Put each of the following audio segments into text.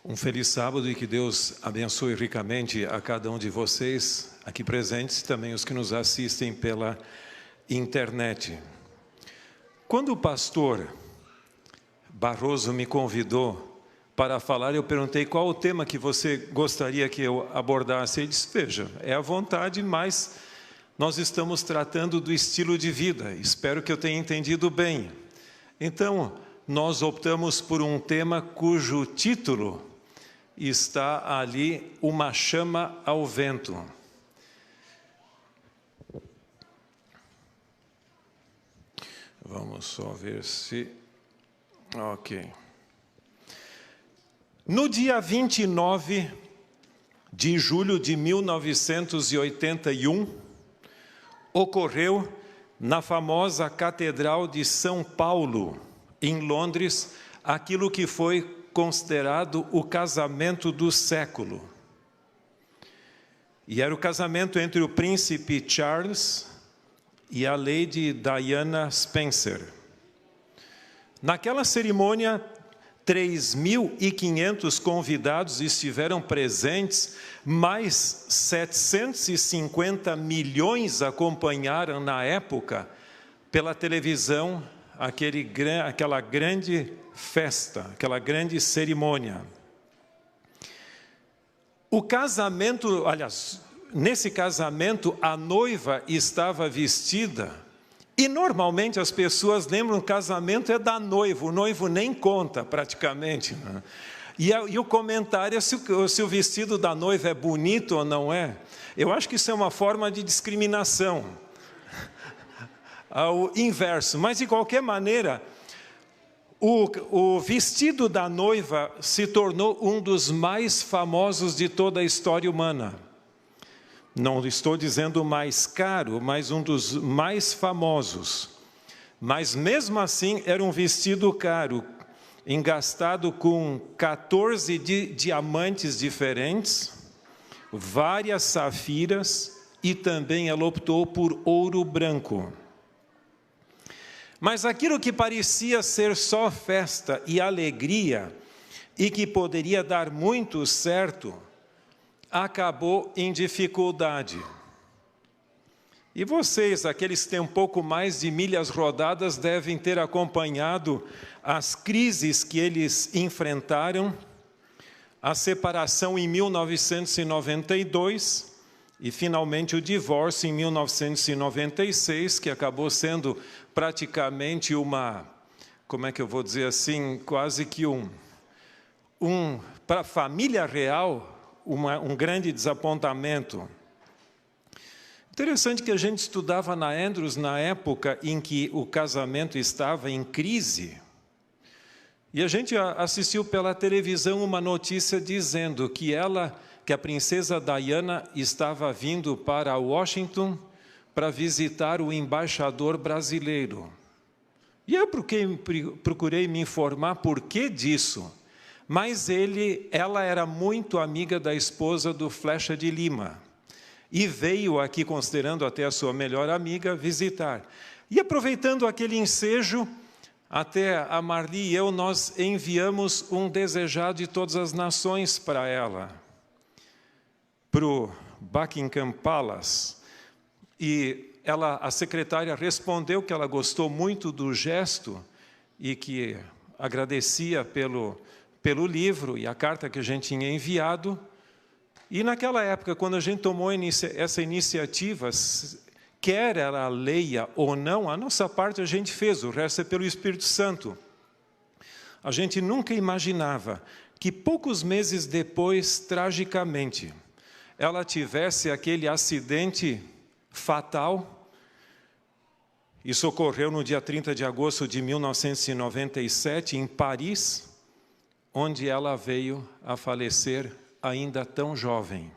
Um feliz sábado e que Deus abençoe ricamente a cada um de vocês aqui presentes e também os que nos assistem pela internet. Quando o pastor Barroso me convidou para falar, eu perguntei qual o tema que você gostaria que eu abordasse. Ele disse, veja, é à vontade, mas nós estamos tratando do estilo de vida. Espero que eu tenha entendido bem. Então, nós optamos por um tema cujo título está ali, Uma Chama ao Vento. Vamos só ver se... Ok. No dia 29 de julho de 1981, ocorreu na famosa Catedral de São Paulo, em Londres, aquilo que foi considerado o casamento do século. E era o casamento entre o príncipe Charles e a Lady Diana Spencer. Naquela cerimônia, 3.500 convidados estiveram presentes, mais 750 milhões acompanharam na época pela televisão aquela grande festa, aquela grande cerimônia. O casamento, aliás, nesse casamento a noiva estava vestida, e normalmente as pessoas lembram que o casamento é da noiva, o noivo nem conta praticamente, né? E o comentário é se o vestido da noiva é bonito ou não é. Eu acho que isso é uma forma de discriminação, ao inverso, mas de qualquer maneira, o vestido da noiva se tornou um dos mais famosos de toda a história humana. Não estou dizendo mais caro, mas um dos mais famosos. Mas mesmo assim era um vestido caro, engastado com 14 diamantes diferentes, várias safiras e também ela optou por ouro branco. Mas aquilo que parecia ser só festa e alegria, e que poderia dar muito certo, acabou em dificuldade. E vocês, aqueles que têm um pouco mais de milhas rodadas, devem ter acompanhado as crises que eles enfrentaram, a separação em 1992, e finalmente o divórcio em 1996, que acabou sendo praticamente como é que eu vou dizer assim, quase que para a família real, um grande desapontamento. Interessante que a gente estudava na Andrews na época em que o casamento estava em crise, e a gente assistiu pela televisão uma notícia dizendo que a princesa Diana estava vindo para Washington para visitar o embaixador brasileiro. E eu procurei me informar por que disso, mas ela era muito amiga da esposa do Flecha de Lima, e veio aqui, considerando até a sua melhor amiga, visitar. E aproveitando aquele ensejo, até a Marli e eu, nós enviamos um desejado de todas as nações para ela, para o Buckingham Palace. E a secretária respondeu que ela gostou muito do gesto e que agradecia pelo livro e a carta que a gente tinha enviado. E naquela época, quando a gente tomou essa iniciativa, quer ela leia ou não, a nossa parte a gente fez, o resto é pelo Espírito Santo. A gente nunca imaginava que poucos meses depois, tragicamente, ela tivesse aquele acidente fatal. Isso ocorreu no dia 30 de agosto de 1997, em Paris, onde ela veio a falecer ainda tão jovem.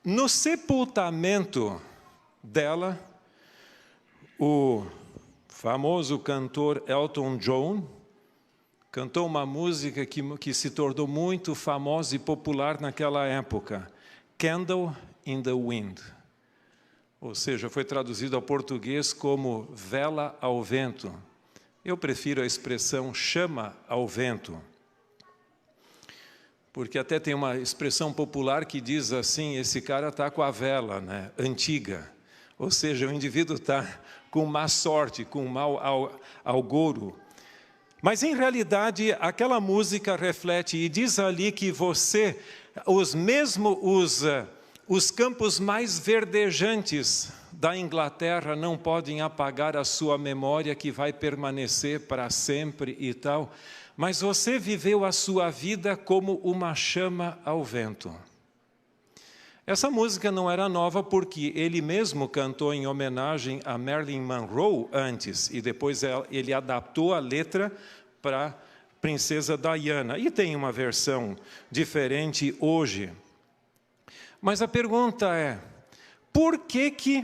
No sepultamento dela, o famoso cantor Elton John cantou uma música que se tornou muito famosa e popular naquela época, Candle in the Wind. Ou seja, foi traduzido ao português como vela ao vento. Eu prefiro a expressão chama ao vento. porque até tem uma expressão popular que diz assim, esse cara está com a vela, né, antiga. Ou seja, o indivíduo está com má sorte, com mau agouro. Mas, em realidade, aquela música reflete e diz ali que você, os campos mais verdejantes da Inglaterra não podem apagar a sua memória, que vai permanecer para sempre e tal. Mas você viveu a sua vida como uma chama ao vento. Essa música não era nova porque ele mesmo cantou em homenagem a Marilyn Monroe antes, e depois ele adaptou a letra para Princesa Diana. E tem uma versão diferente hoje. Mas a pergunta é, por que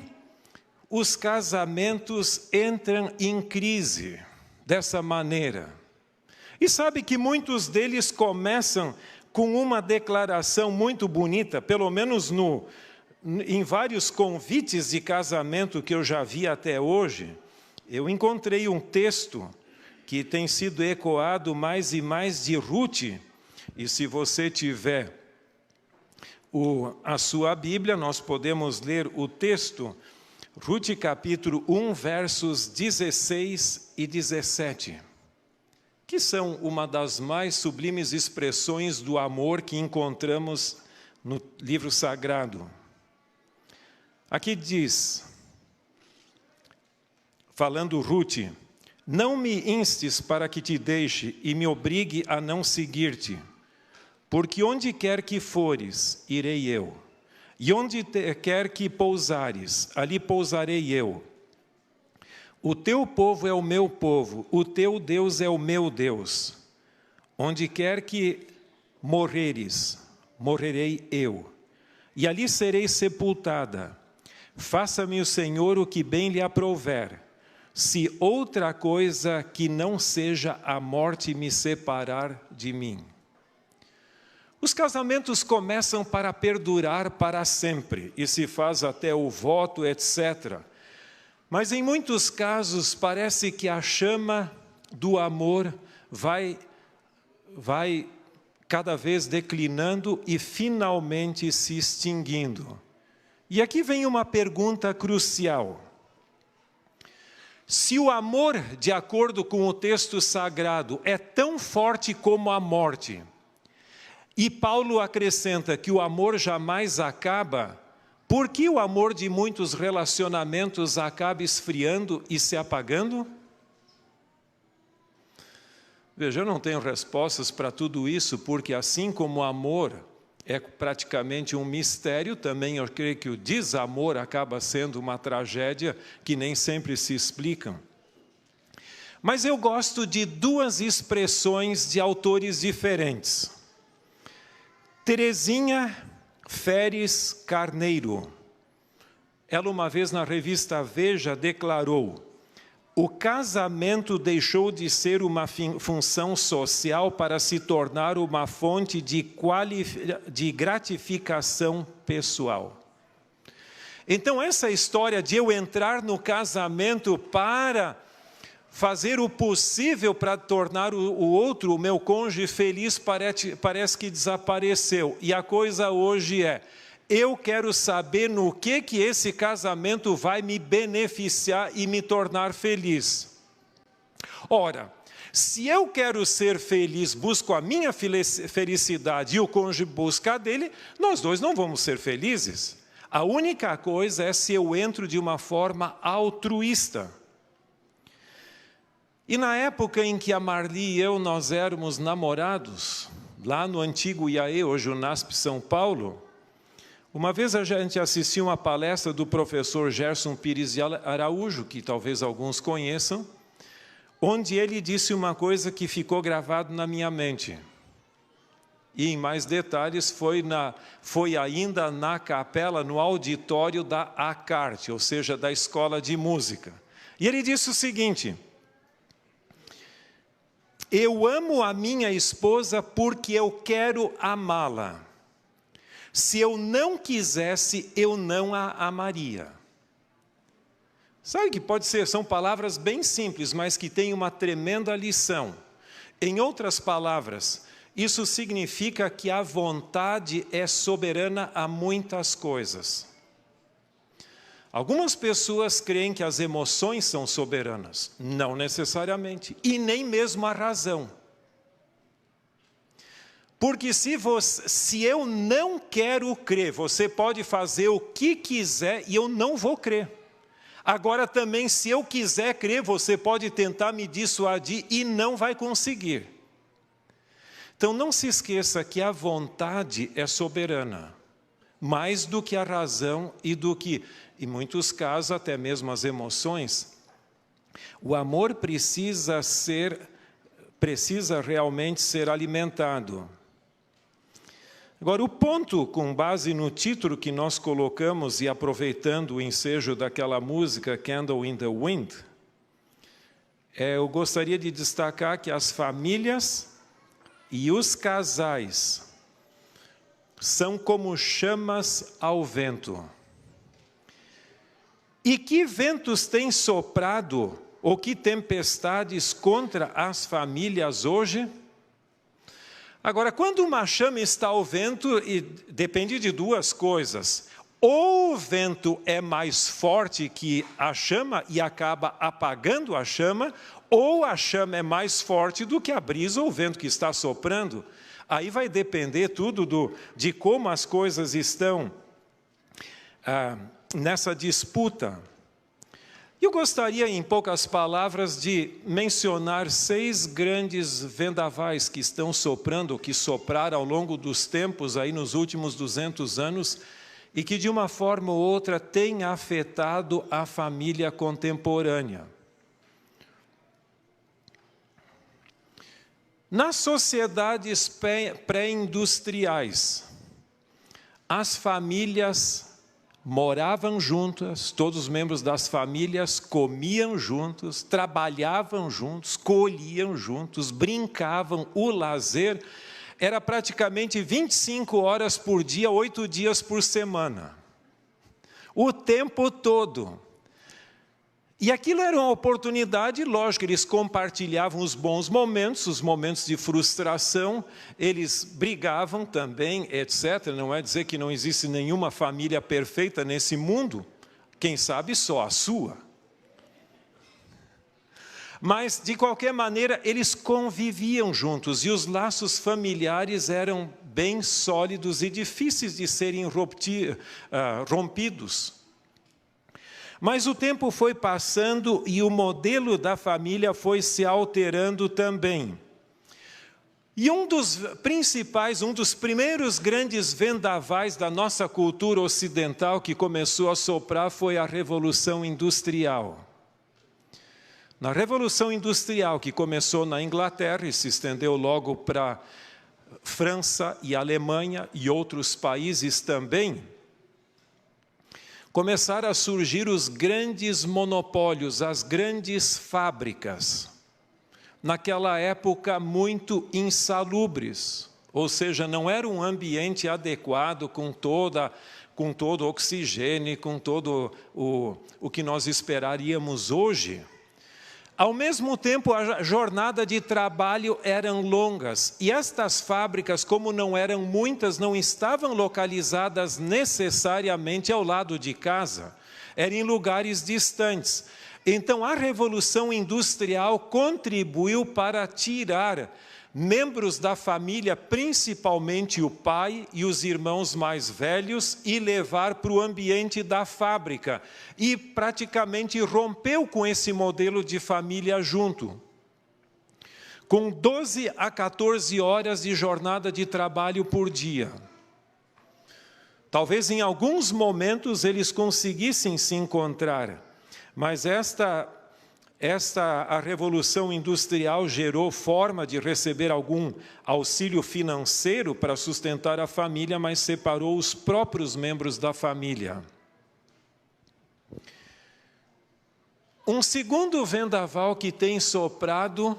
os casamentos entram em crise dessa maneira? E sabe que muitos deles começam com uma declaração muito bonita, pelo menos em vários convites de casamento que eu já vi até hoje, eu encontrei um texto que tem sido ecoado mais e mais de Ruth, e se você tiver a sua Bíblia, nós podemos ler o texto, Ruth capítulo 1, versos 16 e 17. Que são uma das mais sublimes expressões do amor que encontramos no livro sagrado. Aqui diz, falando Ruth, não me instes para que te deixe e me obrigue a não seguir-te, porque onde quer que fores, irei eu, e onde quer que pousares, ali pousarei eu. O teu povo é o meu povo, o teu Deus é o meu Deus. Onde quer que morreres, morrerei eu, e ali serei sepultada. Faça-me o Senhor o que bem lhe aprouver, se outra coisa que não seja a morte me separar de mim. Os casamentos começam para perdurar para sempre, e se faz até o voto, etc. Mas em muitos casos parece que a chama do amor vai cada vez declinando e finalmente se extinguindo. E aqui vem uma pergunta crucial. Se o amor, de acordo com o texto sagrado, é tão forte como a morte, e Paulo acrescenta que o amor jamais acaba, por que o amor de muitos relacionamentos acaba esfriando e se apagando? Veja, eu não tenho respostas para tudo isso, porque assim como o amor é praticamente um mistério, também eu creio que o desamor acaba sendo uma tragédia que nem sempre se explica. Mas eu gosto de duas expressões de autores diferentes. Teresinha Feres Carneiro, ela uma vez na revista Veja declarou: o casamento deixou de ser uma função social para se tornar uma fonte de gratificação pessoal. Então essa história de eu entrar no casamento para fazer o possível para tornar o outro, o meu cônjuge, feliz, parece que desapareceu. E a coisa hoje é, eu quero saber no que esse casamento vai me beneficiar e me tornar feliz. Ora, se eu quero ser feliz, busco a minha felicidade e o cônjuge busca a dele, nós dois não vamos ser felizes. A única coisa é se eu entro de uma forma altruísta. E na época em que a Marli e eu, nós éramos namorados, lá no antigo IAE, hoje o NASP São Paulo, uma vez a gente assistiu uma palestra do professor Gerson Pires de Araújo, que talvez alguns conheçam, onde ele disse uma coisa que ficou gravado na minha mente. E em mais detalhes, foi ainda na capela, no auditório da ACART, ou seja, da Escola de Música. E ele disse o seguinte: eu amo a minha esposa porque eu quero amá-la. Se eu não quisesse, eu não a amaria. Sabe que pode ser, são palavras bem simples, mas que têm uma tremenda lição. Em outras palavras, isso significa que a vontade é soberana a muitas coisas. Algumas pessoas creem que as emoções são soberanas. Não necessariamente. E nem mesmo a razão. Porque se eu não quero crer, você pode fazer o que quiser e eu não vou crer. Agora também, se eu quiser crer, você pode tentar me dissuadir e não vai conseguir. Então não se esqueça que a vontade é soberana. Mais do que a razão e do que, em muitos casos, até mesmo as emoções. O amor precisa realmente ser alimentado. Agora, o ponto, com base no título que nós colocamos e aproveitando o ensejo daquela música, Candle in the Wind, eu gostaria de destacar que as famílias e os casais são como chamas ao vento. E que ventos têm soprado, ou que tempestades contra as famílias hoje? Agora, quando uma chama está ao vento, depende de duas coisas. Ou o vento é mais forte que a chama e acaba apagando a chama, ou a chama é mais forte do que a brisa ou o vento que está soprando. Aí vai depender tudo de como as coisas estão nessa disputa. Eu gostaria, em poucas palavras, de mencionar 6 grandes vendavais que estão soprando, que sopraram ao longo dos tempos, aí nos últimos 200 anos, e que de uma forma ou outra têm afetado a família contemporânea. Nas sociedades pré-industriais, as famílias moravam juntas, todos os membros das famílias comiam juntos, trabalhavam juntos, colhiam juntos, brincavam. O lazer era praticamente 25 horas por dia, 8 dias por semana. O tempo todo. E aquilo era uma oportunidade, lógico, eles compartilhavam os bons momentos, os momentos de frustração, eles brigavam também, etc. Não é dizer que não existe nenhuma família perfeita nesse mundo, quem sabe só a sua. Mas, de qualquer maneira, eles conviviam juntos e os laços familiares eram bem sólidos e difíceis de serem rompidos. Mas o tempo foi passando e o modelo da família foi se alterando também. E um dos primeiros grandes vendavais da nossa cultura ocidental que começou a soprar foi a Revolução Industrial. Na Revolução Industrial, que começou na Inglaterra e se estendeu logo para França e Alemanha e outros países também, começaram a surgir os grandes monopólios, as grandes fábricas, naquela época muito insalubres, ou seja, não era um ambiente adequado com todo o oxigênio, com todo o que nós esperaríamos hoje. Ao mesmo tempo, a jornada de trabalho eram longas, e estas fábricas, como não eram muitas, não estavam localizadas necessariamente ao lado de casa, eram em lugares distantes. Então, a Revolução Industrial contribuiu para tirar membros da família, principalmente o pai e os irmãos mais velhos, e levar para o ambiente da fábrica. E praticamente rompeu com esse modelo de família junto. Com 12 a 14 horas de jornada de trabalho por dia. Talvez em alguns momentos eles conseguissem se encontrar, mas a Revolução Industrial gerou forma de receber algum auxílio financeiro para sustentar a família, mas separou os próprios membros da família. Um segundo vendaval que tem soprado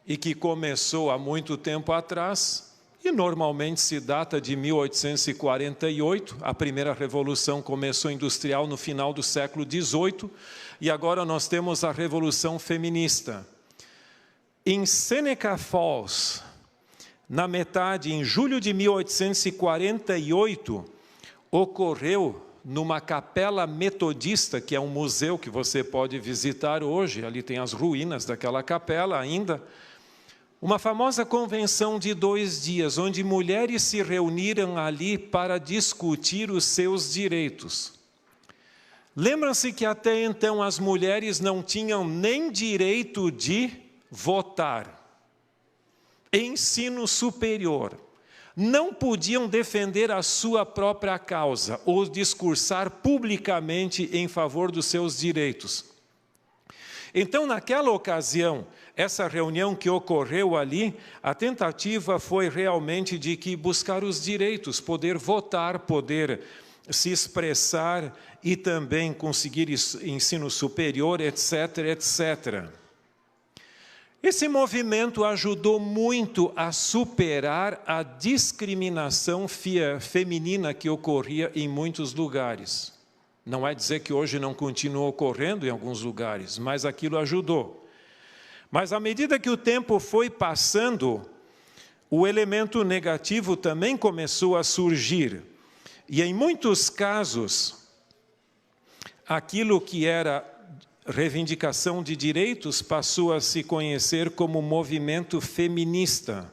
e que começou há muito tempo atrás, e normalmente se data de 1848, a primeira revolução começou industrial no final do século XVIII, e agora nós temos a Revolução Feminista. Em Seneca Falls, na metade, em julho de 1848, ocorreu numa capela metodista, que é um museu que você pode visitar hoje, ali tem as ruínas daquela capela ainda, uma famosa convenção de 2 dias, onde mulheres se reuniram ali para discutir os seus direitos. Lembram-se que até então as mulheres não tinham nem direito de votar. Ensino superior. Não podiam defender a sua própria causa ou discursar publicamente em favor dos seus direitos. Então, naquela ocasião, essa reunião que ocorreu ali, a tentativa foi realmente de que buscar os direitos, poder votar, poder se expressar e também conseguir ensino superior, etc., etc. Esse movimento ajudou muito a superar a discriminação feminina que ocorria em muitos lugares. Não é dizer que hoje não continua ocorrendo em alguns lugares, mas aquilo ajudou. Mas à medida que o tempo foi passando, o elemento negativo também começou a surgir. E em muitos casos, aquilo que era reivindicação de direitos passou a se conhecer como movimento feminista.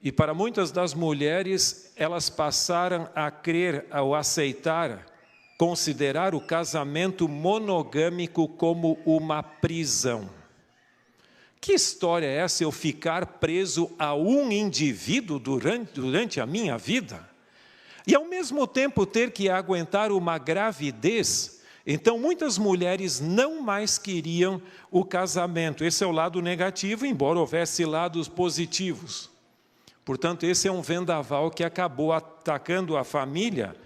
E para muitas das mulheres, elas passaram a crer, ao aceitar, considerar o casamento monogâmico como uma prisão. Que história é essa, eu ficar preso a um indivíduo durante a minha vida? E ao mesmo tempo ter que aguentar uma gravidez. Então muitas mulheres não mais queriam o casamento. Esse é o lado negativo, embora houvesse lados positivos. Portanto, esse é um vendaval que acabou atacando a família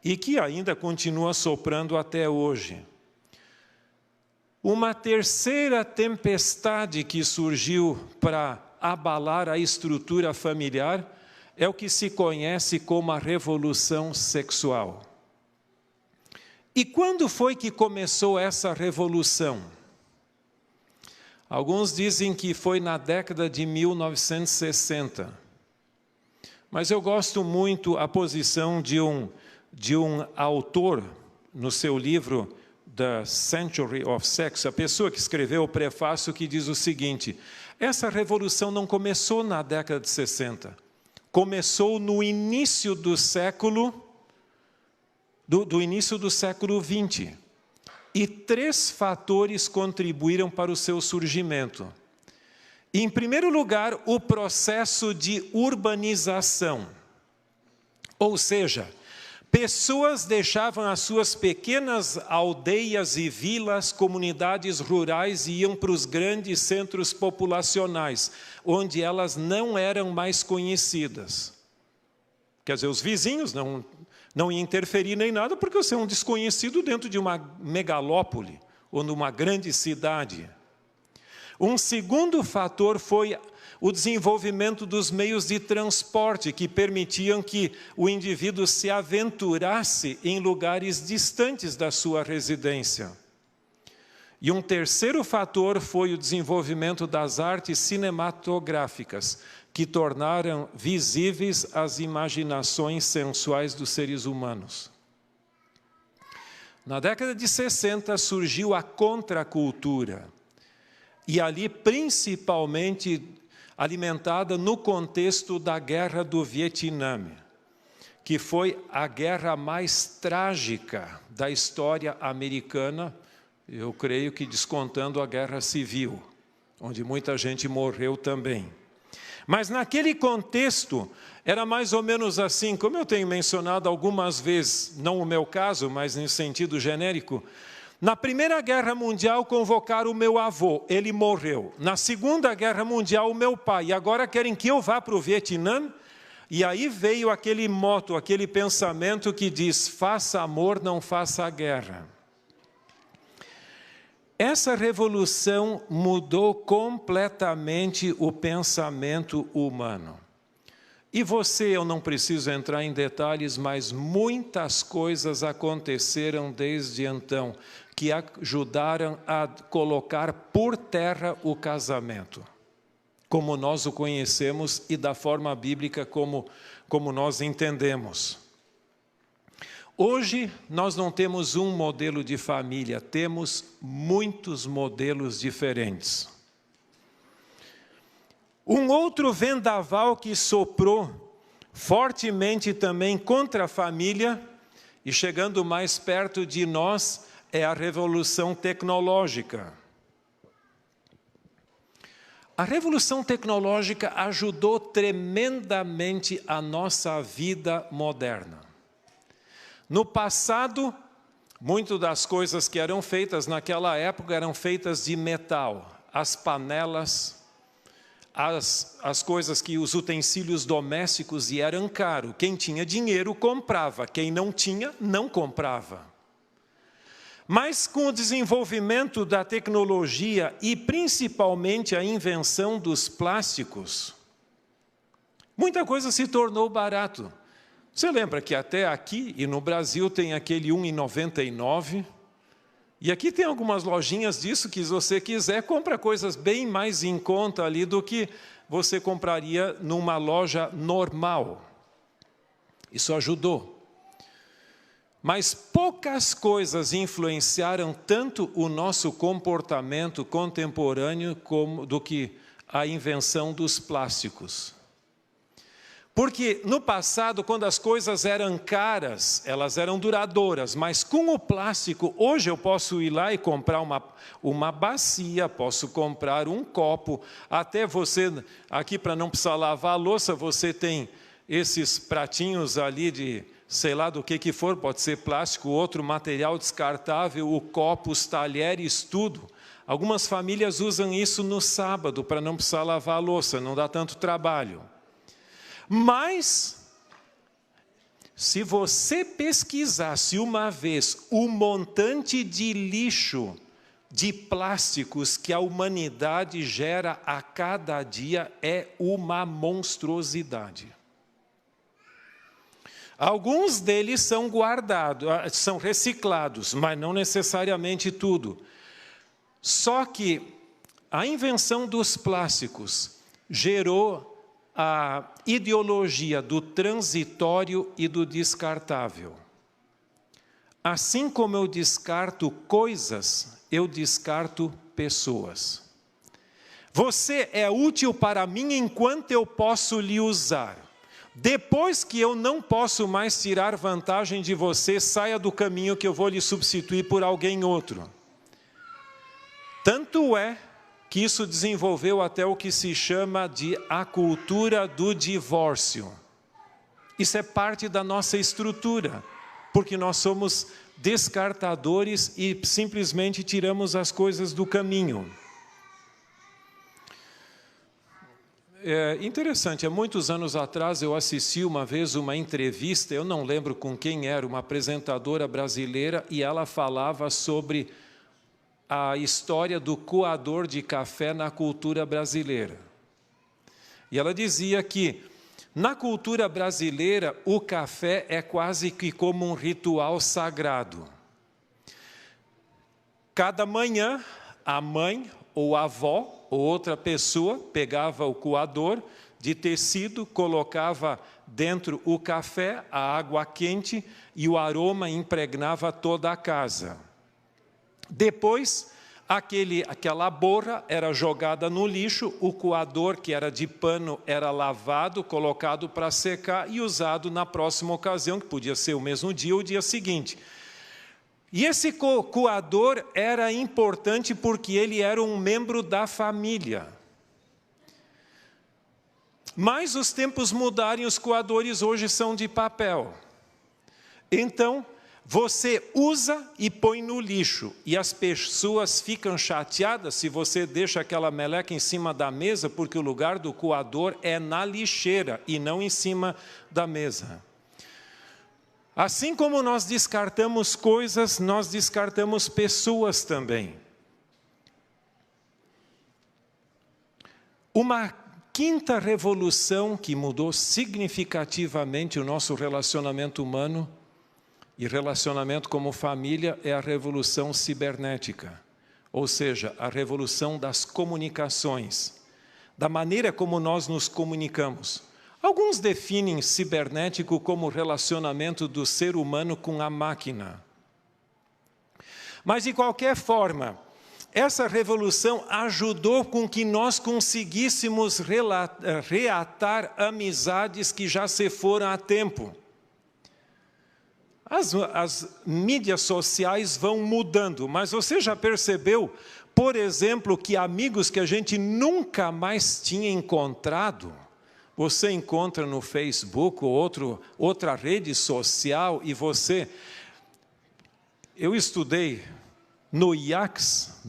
e que ainda continua soprando até hoje. Uma terceira tempestade que surgiu para abalar a estrutura familiar é o que se conhece como a revolução sexual. E quando foi que começou essa revolução? Alguns dizem que foi na década de 1960. Mas eu gosto muito a posição de um autor no seu livro The Century of Sex, a pessoa que escreveu o prefácio, que diz o seguinte: essa revolução não começou na década de 60, começou no início do século XX. E 3 fatores contribuíram para o seu surgimento. Em primeiro lugar, o processo de urbanização. Ou seja, pessoas deixavam as suas pequenas aldeias e vilas, comunidades rurais e iam para os grandes centros populacionais, onde elas não eram mais conhecidas. Quer dizer, os vizinhos não iam interferir nem nada, porque você é um desconhecido dentro de uma megalópole ou numa grande cidade. Um segundo fator foi o desenvolvimento dos meios de transporte, que permitiam que o indivíduo se aventurasse em lugares distantes da sua residência. E um terceiro fator foi o desenvolvimento das artes cinematográficas, que tornaram visíveis as imaginações sensuais dos seres humanos. Na década de 60 surgiu a contracultura, e ali principalmente alimentada no contexto da Guerra do Vietnã, que foi a guerra mais trágica da história americana, eu creio que descontando a Guerra Civil, onde muita gente morreu também. Mas naquele contexto, era mais ou menos assim, como eu tenho mencionado algumas vezes, não o meu caso, mas em sentido genérico. Na Primeira Guerra Mundial convocaram o meu avô, ele morreu. Na Segunda Guerra Mundial, o meu pai. E agora querem que eu vá para o Vietnã? E aí veio aquele moto, aquele pensamento que diz: faça amor, não faça a guerra. Essa revolução mudou completamente o pensamento humano. E eu não preciso entrar em detalhes, mas muitas coisas aconteceram desde então, que ajudaram a colocar por terra o casamento. como nós o conhecemos e da forma bíblica como nós entendemos. Hoje, nós não temos um modelo de família, temos muitos modelos diferentes. Um outro vendaval que soprou fortemente também contra a família, e chegando mais perto de nós, é a revolução tecnológica. A revolução tecnológica ajudou tremendamente a nossa vida moderna. No passado, muitas das coisas que eram feitas naquela época eram feitas de metal. As panelas, as coisas que os utensílios domésticos, e eram caros. Quem tinha dinheiro comprava, quem não tinha, não comprava. Mas com o desenvolvimento da tecnologia e principalmente a invenção dos plásticos, muita coisa se tornou barato. Você lembra que até aqui e no Brasil tem aquele R$ 1,99? E aqui tem algumas lojinhas disso que, se você quiser, compra coisas bem mais em conta ali do que você compraria numa loja normal. Isso ajudou. Mas poucas coisas influenciaram tanto o nosso comportamento contemporâneo do que a invenção dos plásticos. Porque no passado, quando as coisas eram caras, elas eram duradouras, mas com o plástico, hoje eu posso ir lá e comprar uma bacia, posso comprar um copo, até você, aqui para não precisar lavar a louça, você tem esses pratinhos ali de, sei lá do que for, pode ser plástico, outro material descartável, o copo, os talheres, tudo. Algumas famílias usam isso no sábado para não precisar lavar a louça, não dá tanto trabalho. Mas, se você pesquisasse uma vez o montante de lixo de plásticos que a humanidade gera a cada dia, é uma monstruosidade. Alguns deles são guardados, são reciclados, mas não necessariamente tudo. Só que a invenção dos plásticos gerou a ideologia do transitório e do descartável. Assim como eu descarto coisas, eu descarto pessoas. Você é útil para mim enquanto eu posso lhe usar. Depois que eu não posso mais tirar vantagem de você, saia do caminho que eu vou lhe substituir por alguém outro. Tanto é que isso desenvolveu até o que se chama de a cultura do divórcio. Isso é parte da nossa estrutura, porque nós somos descartadores e simplesmente tiramos as coisas do caminho. É interessante, há muitos anos atrás eu assisti uma vez uma entrevista, eu não lembro com quem era, uma apresentadora brasileira, e ela falava sobre a história do coador de café na cultura brasileira. E ela dizia que, na cultura brasileira, o café é quase que como um ritual sagrado. Cada manhã, a mãe ou a avó ou outra pessoa pegava o coador de tecido, colocava dentro o café, a água quente, e o aroma impregnava toda a casa. Depois, aquela borra era jogada no lixo, o coador, que era de pano, era lavado, colocado para secar e usado na próxima ocasião, que podia ser o mesmo dia ou o dia seguinte. E esse coador era importante porque ele era um membro da família. Mas os tempos mudaram e os coadores hoje são de papel. Então, você usa e põe no lixo, e as pessoas ficam chateadas se você deixa aquela meleca em cima da mesa, porque o lugar do coador é na lixeira e não em cima da mesa. Assim como nós descartamos coisas, nós descartamos pessoas também. Uma quinta revolução que mudou significativamente o nosso relacionamento humano e relacionamento como família é a revolução cibernética, ou seja, a revolução das comunicações, da maneira como nós nos comunicamos. Alguns definem cibernético como relacionamento do ser humano com a máquina. Mas, de qualquer forma, essa revolução ajudou com que nós conseguíssemos reatar amizades que já se foram há tempo. As mídias sociais vão mudando, mas você já percebeu, por exemplo, que amigos que a gente nunca mais tinha encontrado, você encontra no Facebook ou outra rede social e você... Eu estudei no IACS,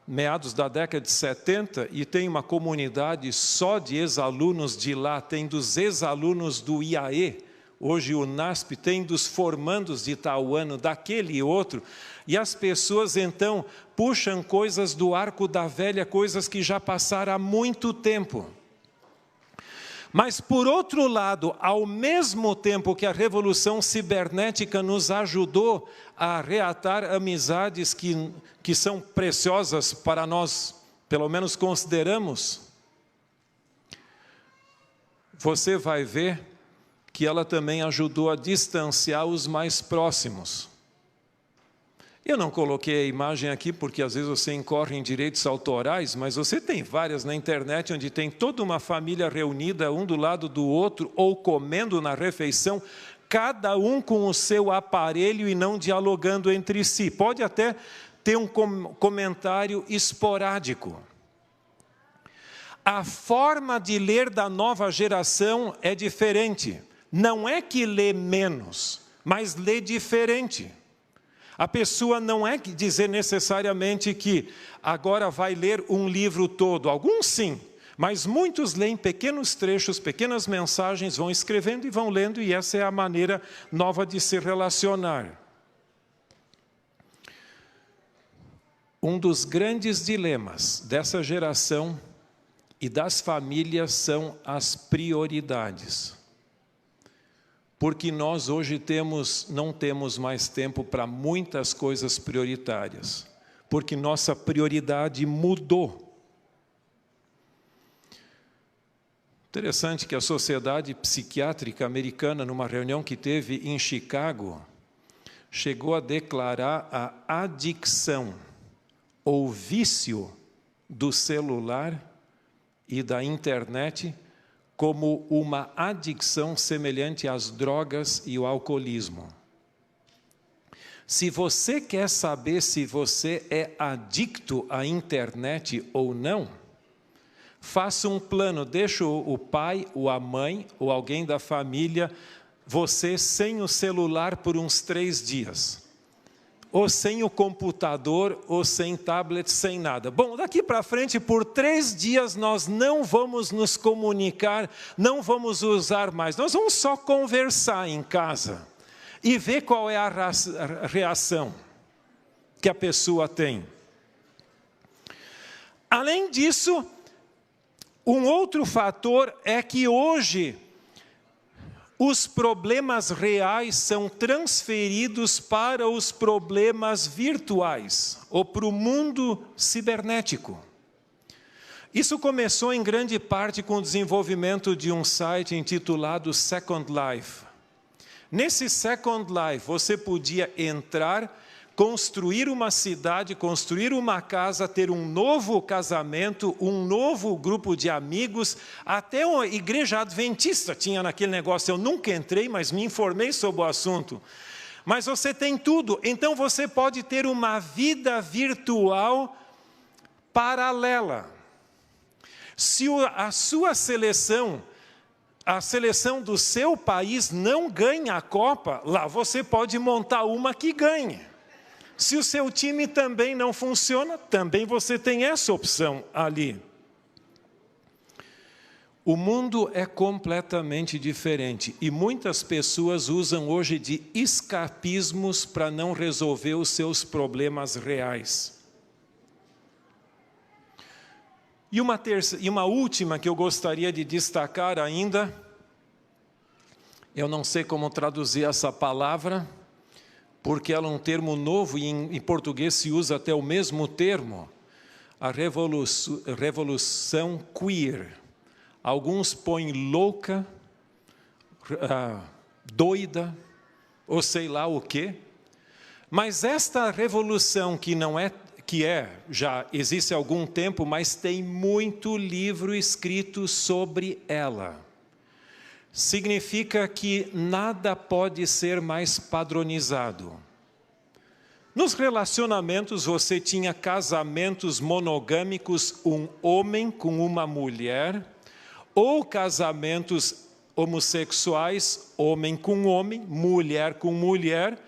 meados da década de 70, e tem uma comunidade só de ex-alunos de lá, tem dos ex-alunos do IAE, hoje o NASP, tem dos formandos de tal ano, daquele e outro, e as pessoas então puxam coisas do arco da velha, coisas que já passaram há muito tempo. Mas, por outro lado, ao mesmo tempo que a revolução cibernética nos ajudou a reatar amizades que são preciosas para nós, pelo menos consideramos, você vai ver que ela também ajudou a distanciar os mais próximos. Eu não coloquei a imagem aqui porque às vezes você incorre em direitos autorais, mas você tem várias na internet onde tem toda uma família reunida, um do lado do outro, ou comendo na refeição, cada um com o seu aparelho e não dialogando entre si. Pode até ter um comentário esporádico. A forma de ler da nova geração é diferente. Não é que lê menos, mas lê diferente. A pessoa não é dizer necessariamente que agora vai ler um livro todo. Alguns sim, mas muitos leem pequenos trechos, pequenas mensagens, vão escrevendo e vão lendo, e essa é a maneira nova de se relacionar. Um dos grandes dilemas dessa geração e das famílias são as prioridades. Porque nós hoje não temos mais tempo para muitas coisas prioritárias. Porque nossa prioridade mudou. Interessante que a Sociedade Psiquiátrica Americana, numa reunião que teve em Chicago, chegou a declarar a adicção ou vício do celular e da internet como uma adicção semelhante às drogas e o alcoolismo. Se você quer saber se você é adicto à internet ou não, faça um plano, deixa o pai, ou a mãe, ou alguém da família, você sem o celular por uns 3 dias. Ou sem o computador, ou sem tablet, sem nada. Bom, daqui para frente, por 3 dias, nós não vamos nos comunicar, não vamos usar mais. Nós vamos só conversar em casa e ver qual é a reação que a pessoa tem. Além disso, um outro fator é que hoje os problemas reais são transferidos para os problemas virtuais, ou para o mundo cibernético. Isso começou em grande parte com o desenvolvimento de um site intitulado Second Life. Nesse Second Life, você podia entrar, construir uma cidade, construir uma casa, ter um novo casamento, um novo grupo de amigos, até uma igreja adventista tinha naquele negócio. Eu nunca entrei, mas me informei sobre o assunto. Mas você tem tudo, então você pode ter uma vida virtual paralela. Se a sua seleção, a seleção do seu país não ganha a Copa, lá você pode montar uma que ganhe. Se o seu time também não funciona, também você tem essa opção ali. O mundo é completamente diferente e muitas pessoas usam hoje de escapismos para não resolver os seus problemas reais. E uma última que eu gostaria de destacar ainda, eu não sei como traduzir essa palavra, porque ela é um termo novo e em português se usa até o mesmo termo. a revolução queer. Alguns põem louca, doida, ou sei lá o quê. Mas esta revolução já existe há algum tempo, mas tem muito livro escrito sobre ela. Significa que nada pode ser mais padronizado. Nos relacionamentos, você tinha casamentos monogâmicos, um homem com uma mulher, ou casamentos homossexuais, homem com homem, mulher com mulher.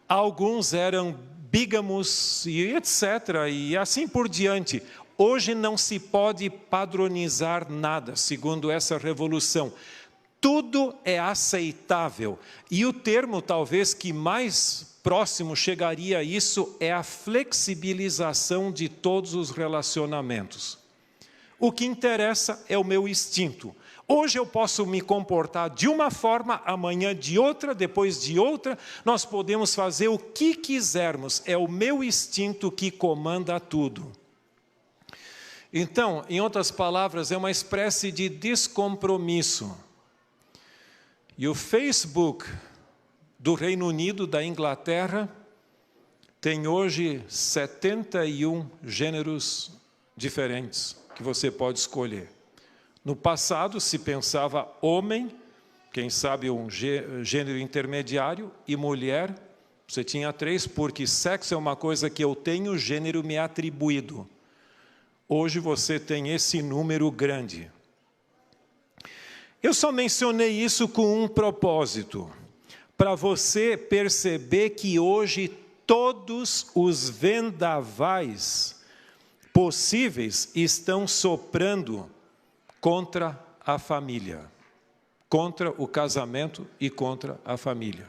Alguns eram bígamos e etc. e assim por diante. Hoje não se pode padronizar nada, segundo essa revolução. Tudo é aceitável. E o termo talvez que mais próximo chegaria a isso é a flexibilização de todos os relacionamentos. O que interessa é o meu instinto. Hoje eu posso me comportar de uma forma, amanhã de outra, depois de outra. Nós podemos fazer o que quisermos. É o meu instinto que comanda tudo. Então, em outras palavras, é uma espécie de descompromisso. E o Facebook do Reino Unido, da Inglaterra, tem hoje 71 gêneros diferentes que você pode escolher. No passado se pensava homem, quem sabe um gênero intermediário, e mulher, você tinha 3, porque sexo é uma coisa que eu tenho, gênero me é atribuído. Hoje você tem esse número grande. Eu só mencionei isso com um propósito, para você perceber que hoje todos os vendavais possíveis estão soprando contra a família, contra o casamento e contra a família.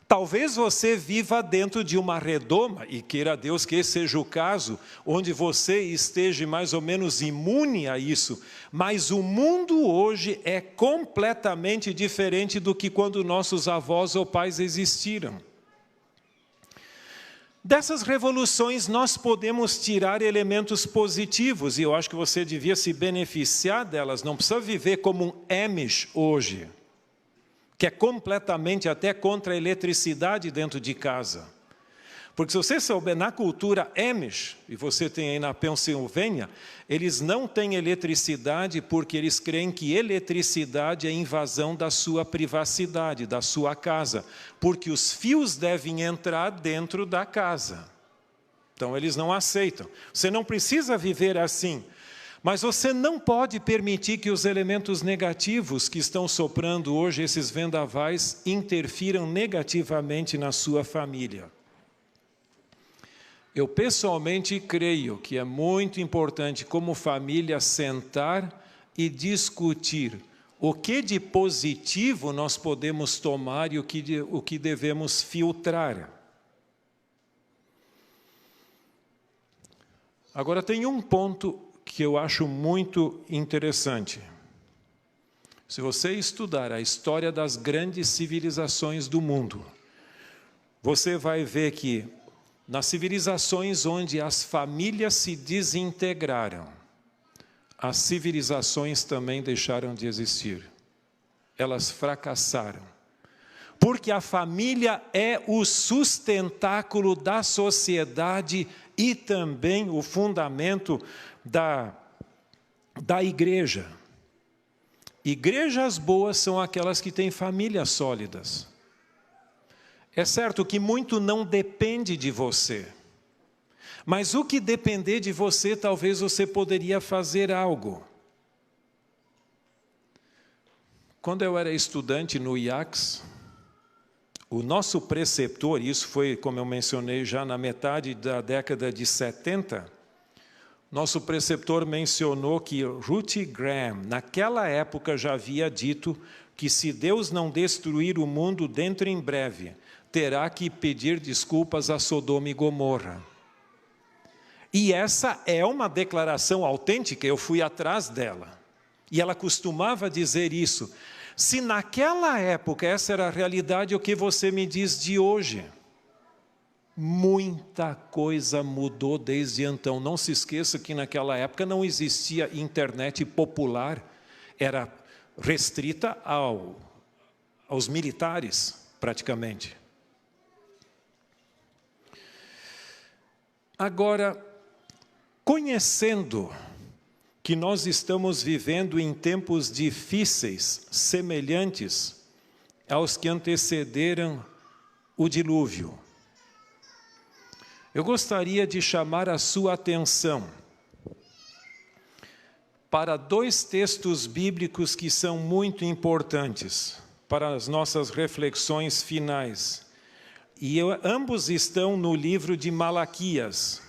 Talvez você viva dentro de uma redoma, e queira Deus que esse seja o caso, onde você esteja mais ou menos imune a isso, mas o mundo hoje é completamente diferente do que quando nossos avós ou pais existiram. Dessas revoluções nós podemos tirar elementos positivos, e eu acho que você devia se beneficiar delas, não precisa viver como um Amish hoje, que é completamente até contra a eletricidade dentro de casa. Porque se você souber, na cultura Amish, e você tem aí na Pensilvânia, eles não têm eletricidade porque eles creem que eletricidade é invasão da sua privacidade, da sua casa, porque os fios devem entrar dentro da casa. Então eles não aceitam. Você não precisa viver assim. Mas você não pode permitir que os elementos negativos que estão soprando hoje, esses vendavais, interfiram negativamente na sua família. Eu pessoalmente creio que é muito importante, como família, sentar e discutir o que de positivo nós podemos tomar e o que devemos filtrar. Agora, tem um ponto que eu acho muito interessante. Se você estudar a história das grandes civilizações do mundo, você vai ver que nas civilizações onde as famílias se desintegraram, as civilizações também deixaram de existir. Elas fracassaram. Porque a família é o sustentáculo da sociedade e também o fundamento da igreja. Igrejas boas são aquelas que têm famílias sólidas. É certo que muito não depende de você, mas o que depender de você, talvez você poderia fazer algo. Quando eu era estudante no IACS, o nosso preceptor, isso foi, como eu mencionei, já na metade da década de 70, nosso preceptor mencionou que Ruth Graham, naquela época, já havia dito que se Deus não destruir o mundo dentro em breve, terá que pedir desculpas a Sodoma e Gomorra. E essa é uma declaração autêntica, eu fui atrás dela. E ela costumava dizer isso. Se naquela época essa era a realidade, o que você me diz de hoje? Muita coisa mudou desde então. Não se esqueça que naquela época não existia internet popular, era restrita aos militares, praticamente. Agora, conhecendo que nós estamos vivendo em tempos difíceis, semelhantes aos que antecederam o dilúvio, eu gostaria de chamar a sua atenção para 2 textos bíblicos que são muito importantes para as nossas reflexões finais. E ambos estão no livro de Malaquias,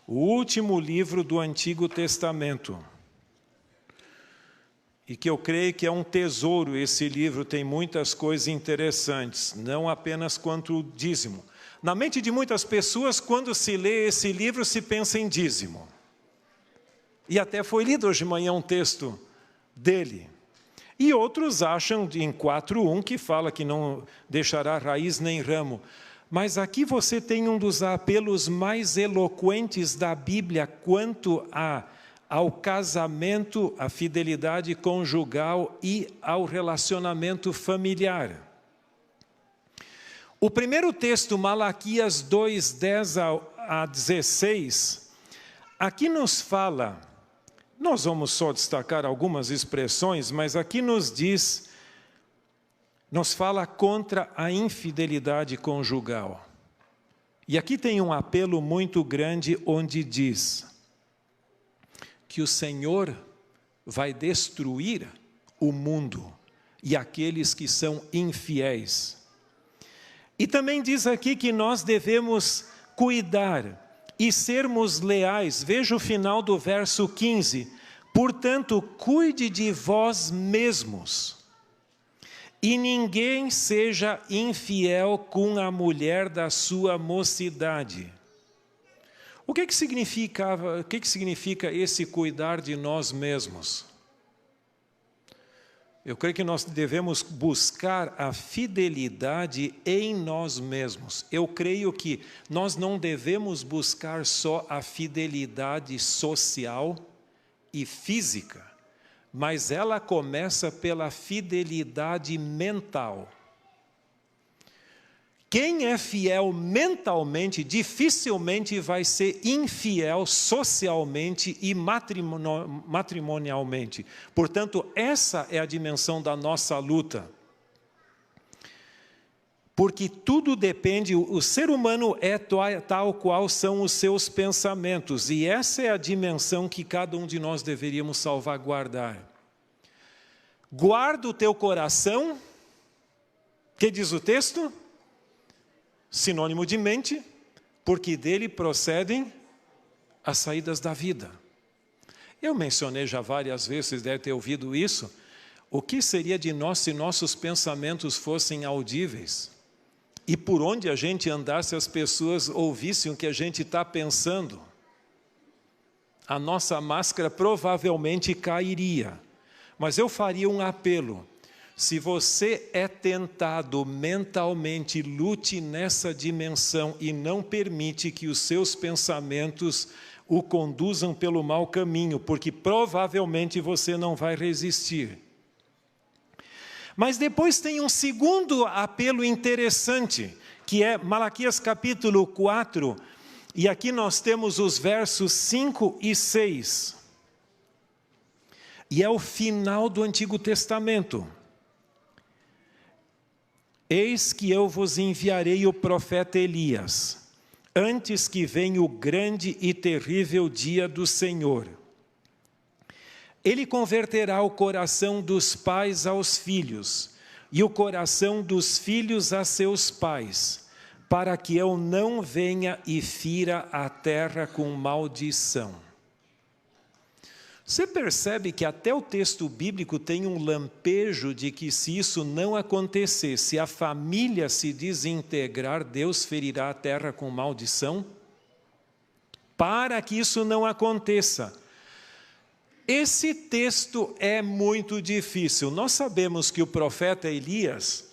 o último livro do Antigo Testamento. E que eu creio que é um tesouro esse livro, tem muitas coisas interessantes, não apenas quanto o dízimo. Na mente de muitas pessoas, quando se lê esse livro, se pensa em dízimo. E até foi lido hoje de manhã um texto dele. E outros acham em 4:1 que fala que não deixará raiz nem ramo. Mas aqui você tem um dos apelos mais eloquentes da Bíblia quanto ao casamento, à fidelidade conjugal e ao relacionamento familiar. O primeiro texto, Malaquias 2:10-16, aqui nos fala, nós vamos só destacar algumas expressões, mas aqui nos fala contra a infidelidade conjugal. E aqui tem um apelo muito grande onde diz que o Senhor vai destruir o mundo e aqueles que são infiéis. E também diz aqui que nós devemos cuidar e sermos leais. Veja o final do verso 15. Portanto, cuide de vós mesmos, e ninguém seja infiel com a mulher da sua mocidade. O que significa esse cuidar de nós mesmos? Eu creio que nós devemos buscar a fidelidade em nós mesmos. Eu creio que nós não devemos buscar só a fidelidade social e física, mas ela começa pela fidelidade mental. Quem é fiel mentalmente, dificilmente vai ser infiel socialmente e matrimonialmente. Portanto, essa é a dimensão da nossa luta. Porque tudo depende, o ser humano é tal qual são os seus pensamentos. E essa é a dimensão que cada um de nós deveríamos salvaguardar. Guarda o teu coração, que diz o texto? Sinônimo de mente, porque dele procedem as saídas da vida. Eu mencionei já várias vezes, vocês devem ter ouvido isso. O que seria de nós se nossos pensamentos fossem audíveis? E por onde a gente andasse, as pessoas ouvissem o que a gente está pensando? A nossa máscara provavelmente cairia. Mas eu faria um apelo. Se você é tentado mentalmente, lute nessa dimensão e não permite que os seus pensamentos o conduzam pelo mau caminho, porque provavelmente você não vai resistir. Mas depois tem um segundo apelo interessante, que é Malaquias capítulo 4, e aqui nós temos os versos 5 e 6. E é o final do Antigo Testamento. Eis que eu vos enviarei o profeta Elias, antes que venha o grande e terrível dia do Senhor. Ele converterá o coração dos pais aos filhos, e o coração dos filhos a seus pais, para que eu não venha e fira a terra com maldição. Você percebe que até o texto bíblico tem um lampejo de que se isso não acontecer, se a família se desintegrar, Deus ferirá a terra com maldição? Para que isso não aconteça. Esse texto é muito difícil. Nós sabemos que o profeta Elias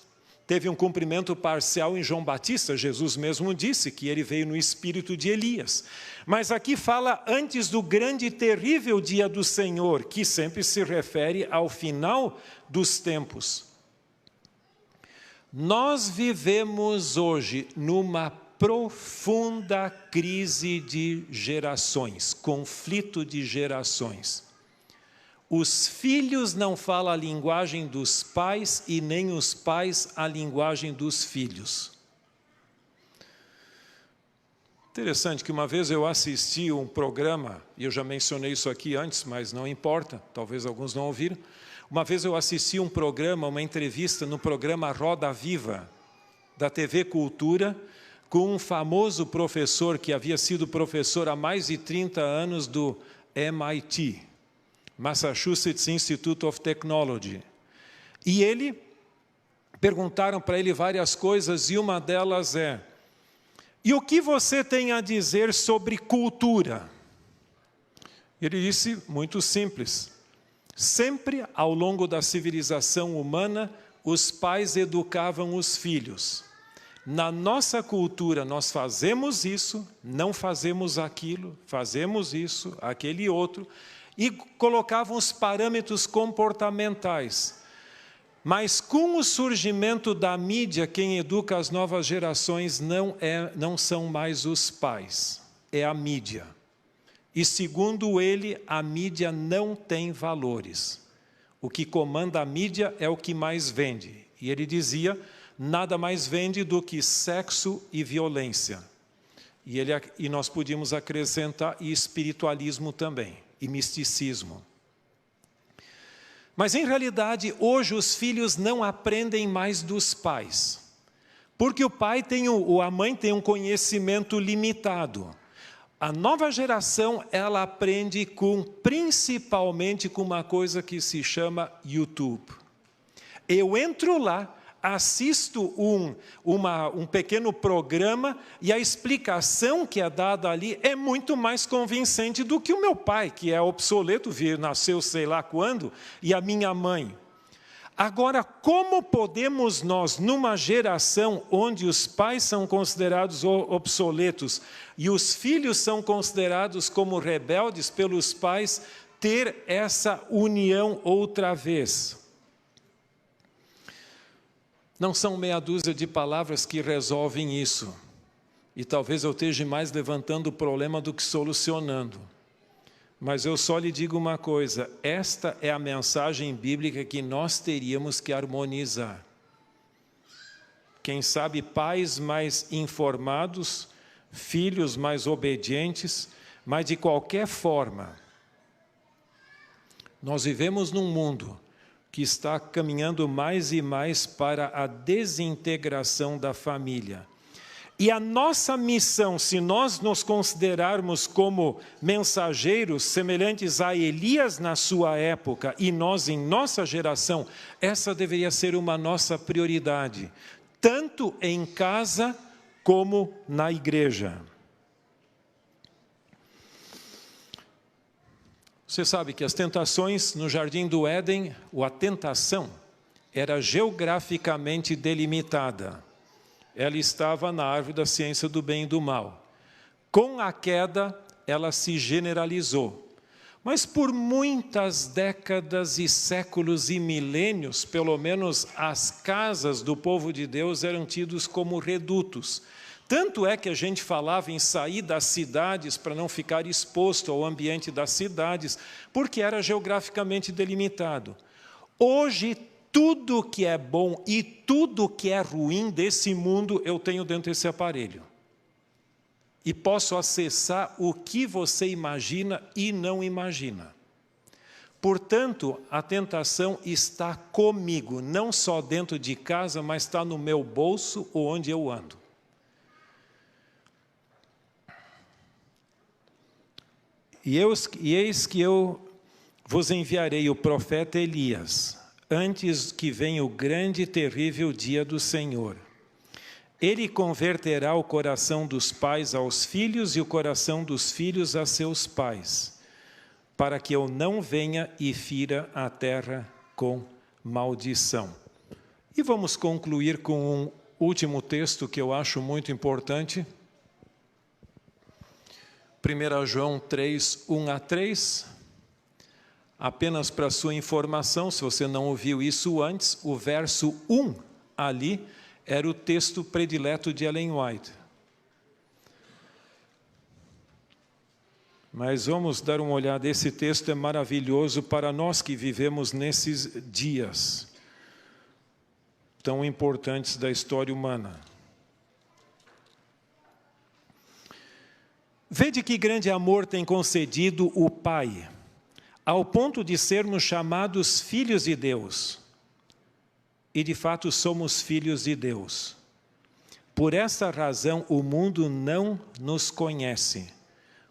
teve um cumprimento parcial em João Batista. Jesus mesmo disse que ele veio no espírito de Elias. Mas aqui fala antes do grande e terrível dia do Senhor, que sempre se refere ao final dos tempos. Nós vivemos hoje numa profunda crise de gerações, conflito de gerações. Os filhos não falam a linguagem dos pais e nem os pais a linguagem dos filhos. Interessante que uma vez eu assisti um programa, e eu já mencionei isso aqui antes, mas não importa, talvez alguns não ouviram. Uma vez eu assisti um programa, uma entrevista no programa Roda Viva, da TV Cultura, com um famoso professor que havia sido professor há mais de 30 anos do MIT, Massachusetts Institute of Technology. E perguntaram para ele várias coisas, e uma delas é: e o que você tem a dizer sobre cultura? Ele disse, muito simples: sempre ao longo da civilização humana, os pais educavam os filhos. Na nossa cultura, nós fazemos isso, não fazemos aquilo, fazemos isso, aquele outro, e colocavam os parâmetros comportamentais. Mas com o surgimento da mídia, quem educa as novas gerações não são mais os pais, é a mídia. E segundo ele, a mídia não tem valores. O que comanda a mídia é o que mais vende. E ele dizia, nada mais vende do que sexo e violência. E nós podíamos acrescentar e espiritualismo também, e misticismo. Mas, em realidade, hoje os filhos não aprendem mais dos pais. Porque a mãe tem um conhecimento limitado. A nova geração, ela aprende principalmente com uma coisa que se chama YouTube. Eu entro lá, assisto um pequeno programa e a explicação que é dada ali é muito mais convincente do que o meu pai, que é obsoleto, nasceu sei lá quando, e a minha mãe. Agora, como podemos nós, numa geração onde os pais são considerados obsoletos e os filhos são considerados como rebeldes pelos pais, ter essa união outra vez? Não são meia dúzia de palavras que resolvem isso. E talvez eu esteja mais levantando o problema do que solucionando. Mas eu só lhe digo uma coisa, esta é a mensagem bíblica que nós teríamos que harmonizar. Quem sabe pais mais informados, filhos mais obedientes, mas de qualquer forma, nós vivemos num mundo que está caminhando mais e mais para a desintegração da família. E a nossa missão, se nós nos considerarmos como mensageiros semelhantes a Elias na sua época e nós em nossa geração, essa deveria ser uma nossa prioridade, tanto em casa como na igreja. Você sabe que as tentações no Jardim do Éden, a tentação era geograficamente delimitada. Ela estava na árvore da ciência do bem e do mal. Com a queda, ela se generalizou. Mas por muitas décadas e séculos e milênios, pelo menos as casas do povo de Deus eram tidos como redutos. Tanto é que a gente falava em sair das cidades para não ficar exposto ao ambiente das cidades, porque era geograficamente delimitado. Hoje, tudo que é bom e tudo que é ruim desse mundo eu tenho dentro desse aparelho. E posso acessar o que você imagina e não imagina. Portanto, a tentação está comigo, não só dentro de casa, mas está no meu bolso ou onde eu ando. E eis que eu vos enviarei o profeta Elias, antes que venha o grande e terrível dia do Senhor. Ele converterá o coração dos pais aos filhos e o coração dos filhos a seus pais, para que eu não venha e fira a terra com maldição. E vamos concluir com um último texto que eu acho muito importante. 1 João 3, 1-3. Apenas para sua informação, se você não ouviu isso antes, o verso 1 ali era o texto predileto de Ellen White. Mas vamos dar uma olhada, esse texto é maravilhoso para nós que vivemos nesses dias tão importantes da história humana. Vede que grande amor tem concedido o Pai, ao ponto de sermos chamados filhos de Deus. E de fato somos filhos de Deus. Por essa razão o mundo não nos conhece,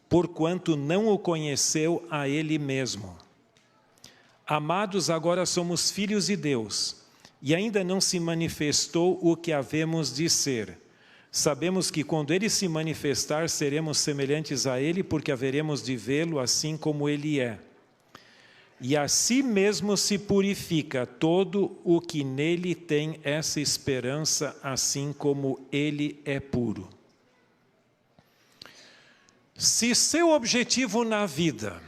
porquanto não o conheceu a Ele mesmo. Amados, agora somos filhos de Deus, e ainda não se manifestou o que havemos de ser. Sabemos que quando Ele se manifestar, seremos semelhantes a Ele, porque haveremos de vê-lo assim como Ele é. E assim mesmo se purifica todo o que nele tem essa esperança, assim como Ele é puro. Se seu objetivo na vida,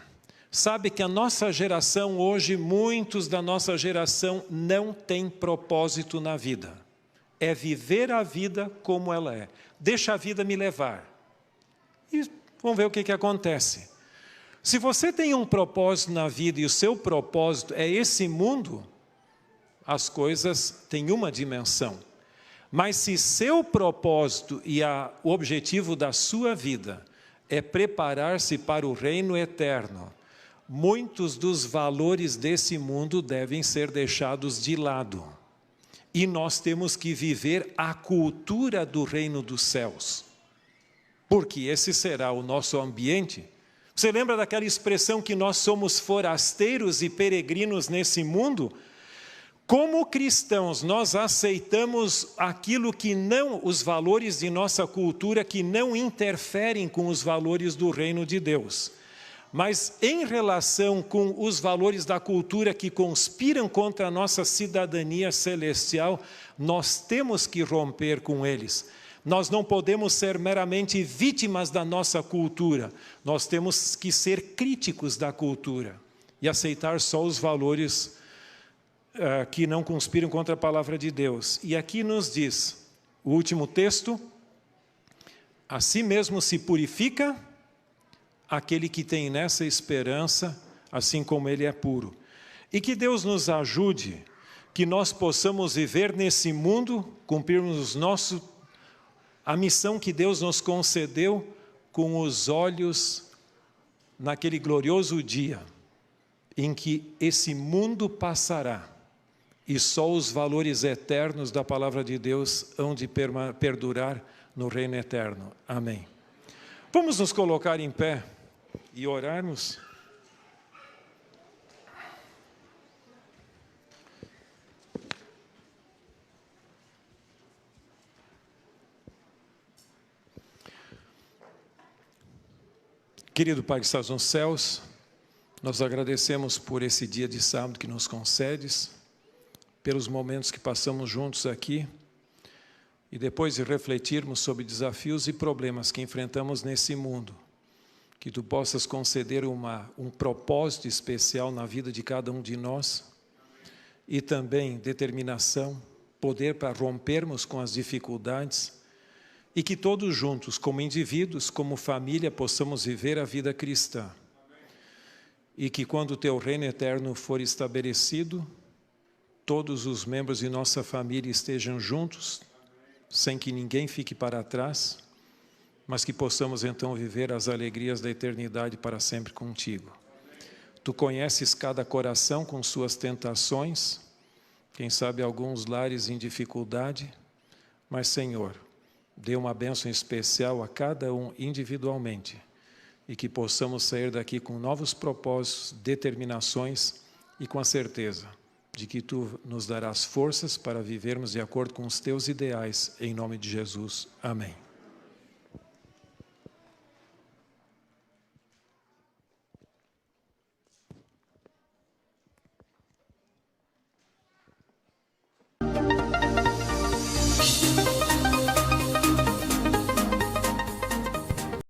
sabe que a nossa geração hoje, muitos da nossa geração não têm propósito na vida. É viver a vida como ela é. Deixa a vida me levar. E vamos ver o que acontece. Se você tem um propósito na vida e o seu propósito é esse mundo, as coisas têm uma dimensão. Mas se seu propósito e o objetivo da sua vida é preparar-se para o reino eterno, muitos dos valores desse mundo devem ser deixados de lado. E nós temos que viver a cultura do reino dos céus, porque esse será o nosso ambiente. Você lembra daquela expressão que nós somos forasteiros e peregrinos nesse mundo? Como cristãos, nós aceitamos aquilo que não, os valores de nossa cultura que não interferem com os valores do reino de Deus. Mas em relação com os valores da cultura que conspiram contra a nossa cidadania celestial, nós temos que romper com eles. Nós não podemos ser meramente vítimas da nossa cultura. Nós temos que ser críticos da cultura e aceitar só os valores que não conspiram contra a palavra de Deus. E aqui nos diz, o último texto, assim mesmo se purifica aquele que tem nessa esperança, assim como ele é puro. E que Deus nos ajude, que nós possamos viver nesse mundo, cumprirmos a missão que Deus nos concedeu com os olhos naquele glorioso dia em que esse mundo passará e só os valores eternos da palavra de Deus hão de perdurar no reino eterno. Amém. Vamos nos colocar em pé e orarmos. Querido Pai que estás nos céus, nós agradecemos por esse dia de sábado que nos concedes, pelos momentos que passamos juntos aqui, e depois de refletirmos sobre desafios e problemas que enfrentamos nesse mundo, que Tu possas conceder um propósito especial na vida de cada um de nós, e também determinação, poder para rompermos com as dificuldades, e que todos juntos, como indivíduos, como família, possamos viver a vida cristã. E que quando o Teu reino eterno for estabelecido, todos os membros de nossa família estejam juntos, sem que ninguém fique para trás, mas que possamos então viver as alegrias da eternidade para sempre contigo. Tu conheces cada coração com suas tentações, quem sabe alguns lares em dificuldade, mas Senhor, dê uma bênção especial a cada um individualmente e que possamos sair daqui com novos propósitos, determinações e com a certeza de que Tu nos darás forças para vivermos de acordo com os Teus ideais, em nome de Jesus. Amém.